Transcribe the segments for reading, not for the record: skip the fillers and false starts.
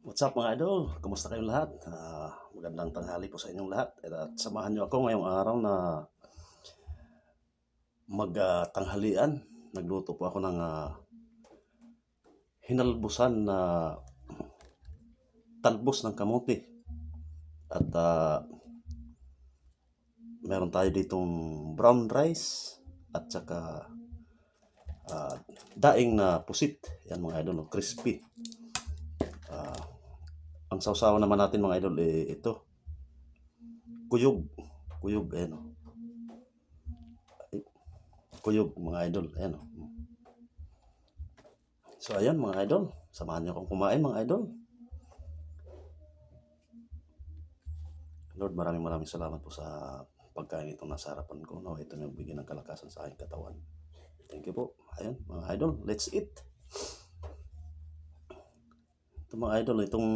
What's up mga idol? Kumusta kayong lahat? Magandang tanghali po sa inyong lahat. At samahan niyo ako ngayong araw na magtanghalian. Nagluto po ako ng hinalbusan na talbos ng kamote. At meron tayo ditong brown rice at saka daing na pusit. Yan mga idol, crispy. Ang sausawan naman natin mga idol ito. Kuyog. Kuyog, ayan o. Kuyog mga idol, ayan o. So ayan mga idol, samahan niyo akong kumain mga idol. Lord, maraming salamat po sa pagkain itong nasa harapan ko. No? Ito yung bigyan ng kalakasan sa aking katawan. Thank you po. Ayan mga idol, let's eat. Ito mga idol, itong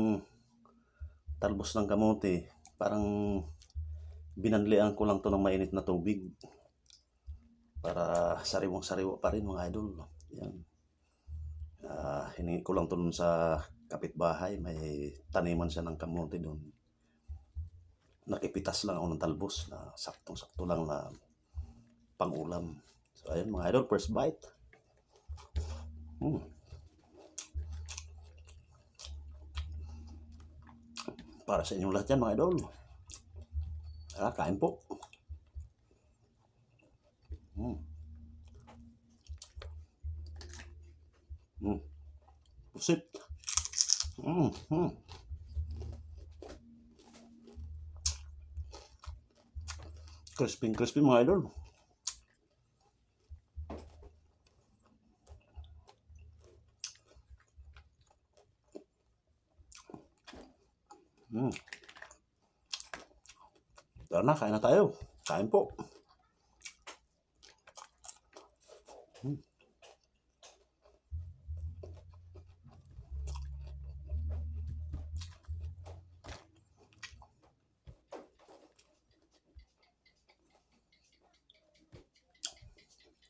talbos ng kamote, parang binanlian ko lang to ng mainit na tubig para sariwang-sariwa pa rin mga idol. Yan. Hiningi ko lang to dun sa kapitbahay, may taniman siya ng kamote doon. Nakipitas lang ako ng talbos na saktong-sakto lang na pang-ulam. So ayun mga idol, first bite. Para sa inyong lahat yan mga idol. Kain po. Pusit. Crispy mga idol. Tara na, kain na tayo. Kain po.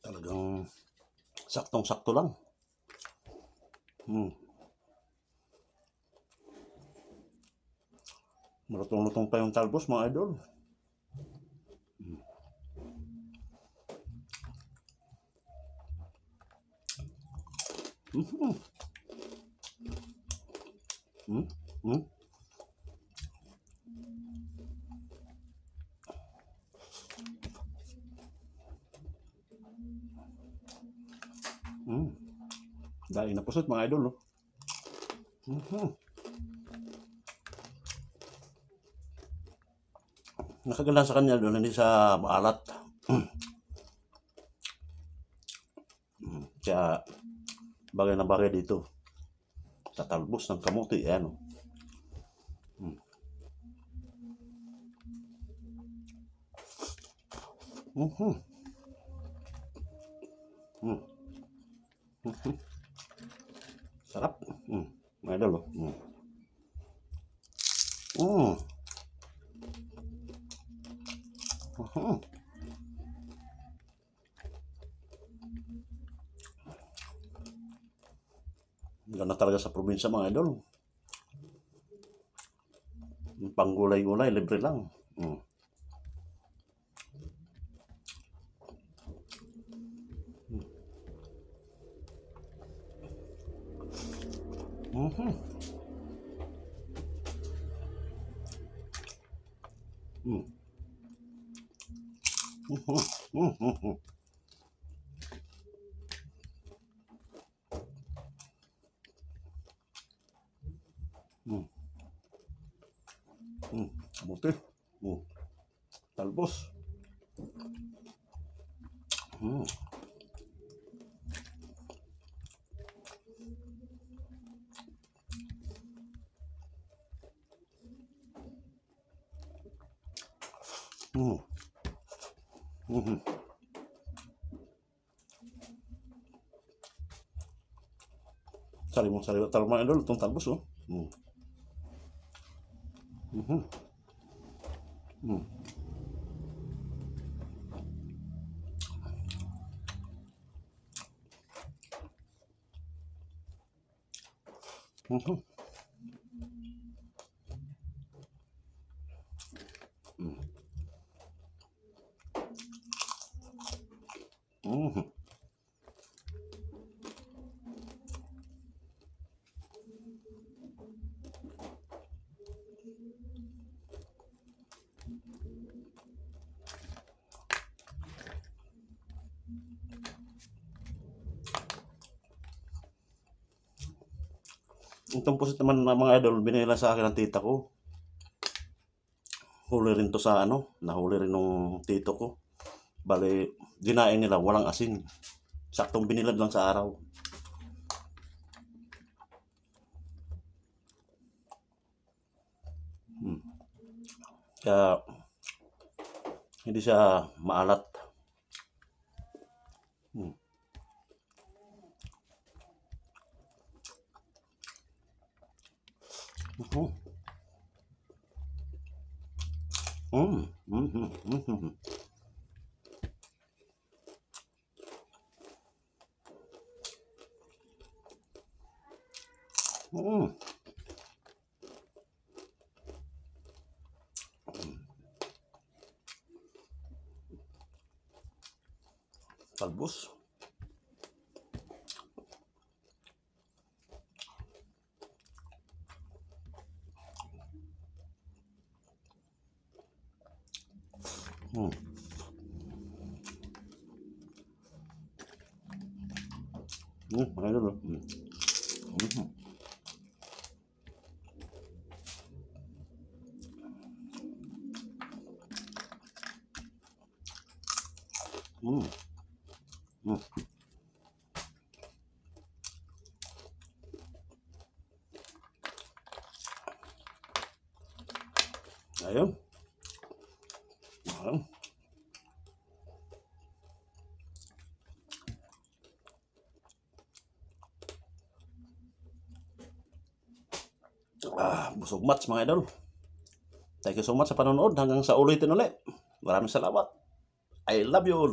Talagang saktong-sakto lang. Malutong-lutong pa yung talbos mga idol. Daing na pusit mga idol. No? Nakaganda sa kanya doon, hindi sa maalat. Kaya bagay na bagay dito sa talbos ng kamote. Ayan. Sarap. Mga idol. Ganda talaga sa probinsya mga idol. Panggulay-gulay, libre lang. Kamote. Talbos. Sariwang-sariwa talaga mga idol itong talbos. Itong pusit naman na mga idol, binila sa akin ng tita ko. Huli rin to sa ano, nahuli rin nung tito ko. Bale, ginain nila, walang asin. Saktong binilad lang sa araw. Kaya, hindi siya maalat. Hmm. Mhm. Mhm. Mm. Talbos. Hmm. Mga idol. Mhm. Mm. Mm. Ayun. Ayun. Busog mats mga idol. Thank you so much sa panonood. Hanggang sa ulitin ulit. Maraming salamat. I love you all.